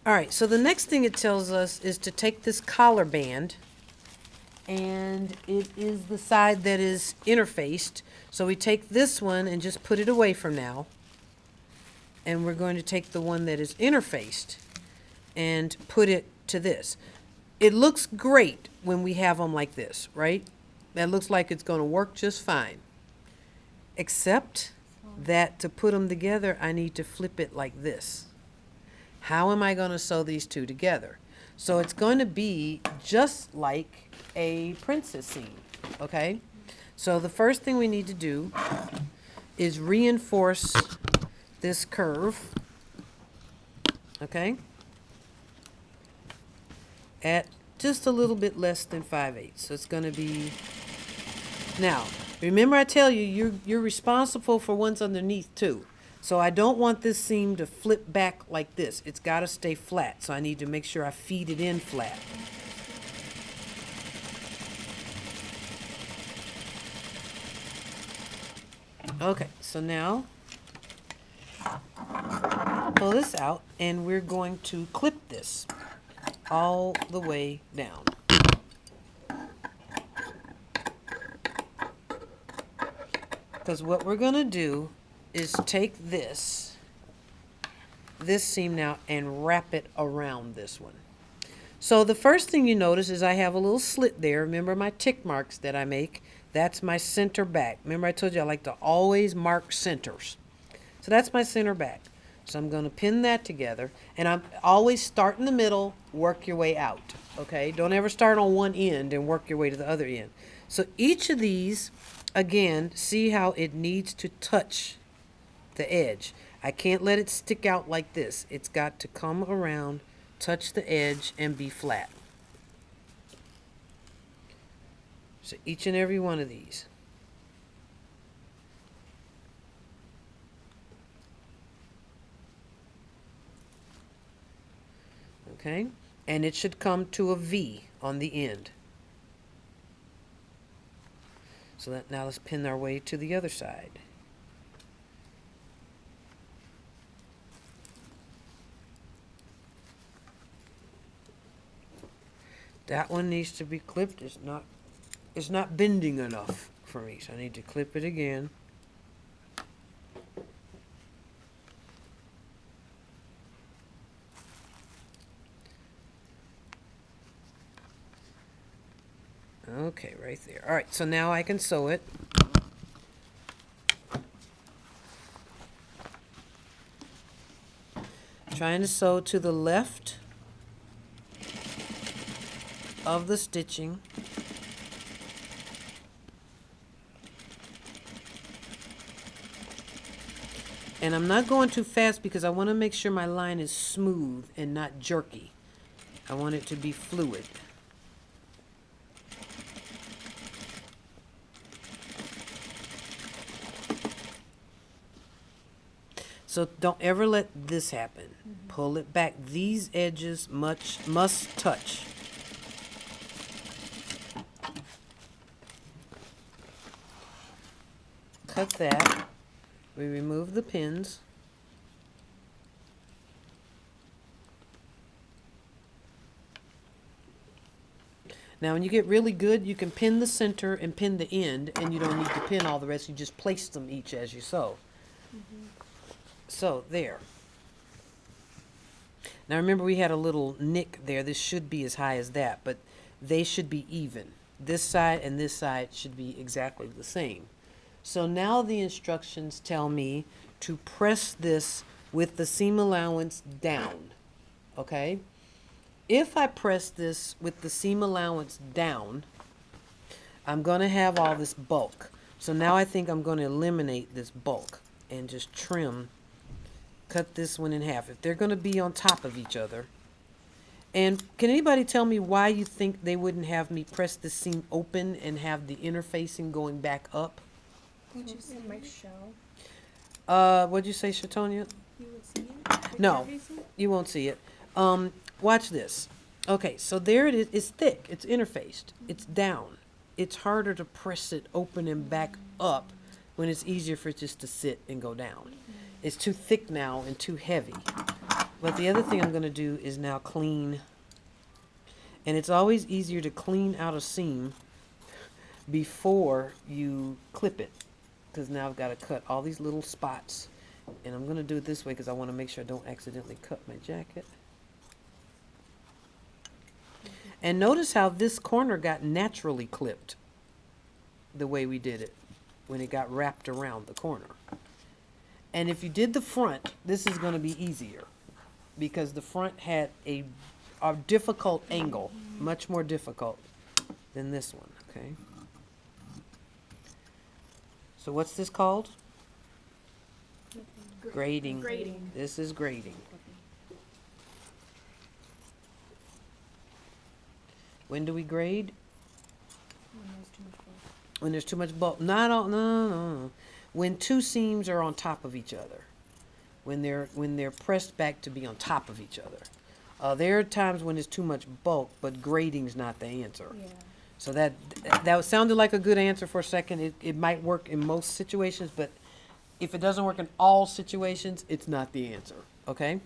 All right, so the next thing it tells us is to take this collar band, and it is the side that is interfaced. So we take this one and just put it away from now. And we're going to take the one that is interfaced and put it to this. It looks great when we have them like this, right? That looks like it's going to work just fine. Except that to put them together, I need to flip it like this. How am I going to sew these two together? So it's going to be just like a princess seam, okay? So the first thing we need to do is reinforce this curve, okay, at just a little bit less than 5/8. So it's going to be, now, remember I tell you, you're responsible for one's underneath too. So I don't want this seam to flip back like this. It's got to stay flat. So I need to make sure I feed it in flat. Okay, so now pull this out and we're going to clip this all the way down. Because what we're going to do is take this seam now and wrap it around this one. So the first thing you notice is I have a little slit there. Remember my tick marks that I make? That's my center back. Remember I told you I like to always mark centers. So that's my center back. So I'm going to pin that together, and I'm always start in the middle, work your way out, okay? Don't ever start on one end and work your way to the other end. So each of these, again, see how it needs to touch the edge. I can't let it stick out like this. It's got to come around, touch the edge, and be flat. So each and every one of these. Okay, and it should come to a V on the end. So that now let's pin our way to the other side. That one needs to be clipped. It's not bending enough for me, so I need to clip it again. Okay, right there. All right, so now I can sew it. Trying to sew to the left of the stitching. And I'm not going too fast because I want to make sure my line is smooth and not jerky. I want it to be fluid. So don't ever let this happen. Pull it back. These edges must touch. Cut that. We remove the pins. Now when you get really good, you can pin the center and pin the end, and you don't need to pin all the rest. You just place them each as you sew. So there. Now remember we had a little nick there. This should be as high as that, but they should be even. This side and this side should be exactly the same. So now the instructions tell me to press this with the seam allowance down, okay? If I press this with the seam allowance down, I'm going to have all this bulk. So now I think I'm going to eliminate this bulk and just trim, cut this one in half. If they're going to be on top of each other. And can anybody tell me why you think they wouldn't have me press the seam open and have the interfacing going back up? Would you see my shell? What'd you say, Shatonia? You would see it? No, you won't see it. Watch this. Okay, so there it is. It's thick. It's interfaced. It's down. It's harder to press it open and back up when it's easier for it just to sit and go down. It's too thick now and too heavy. But the other thing I'm gonna do is now clean, and it's always easier to clean out a seam before you clip it, because now I've got to cut all these little spots, and I'm gonna do it this way because I want to make sure I don't accidentally cut my jacket. And notice how this corner got naturally clipped the way we did it when it got wrapped around the corner. And if you did the front, this is going to be easier because the front had a difficult angle, much more difficult than this one, okay? So what's this called? Grading. Grading. This is grading. When do we grade? When there's too much bulk. Not all, no. When two seams are on top of each other. When they're pressed back to be on top of each other. There are times when there's too much bulk, but grading's not the answer. Yeah. So that sounded like a good answer for a second. It might work in most situations, but if it doesn't work in all situations, it's not the answer. Okay?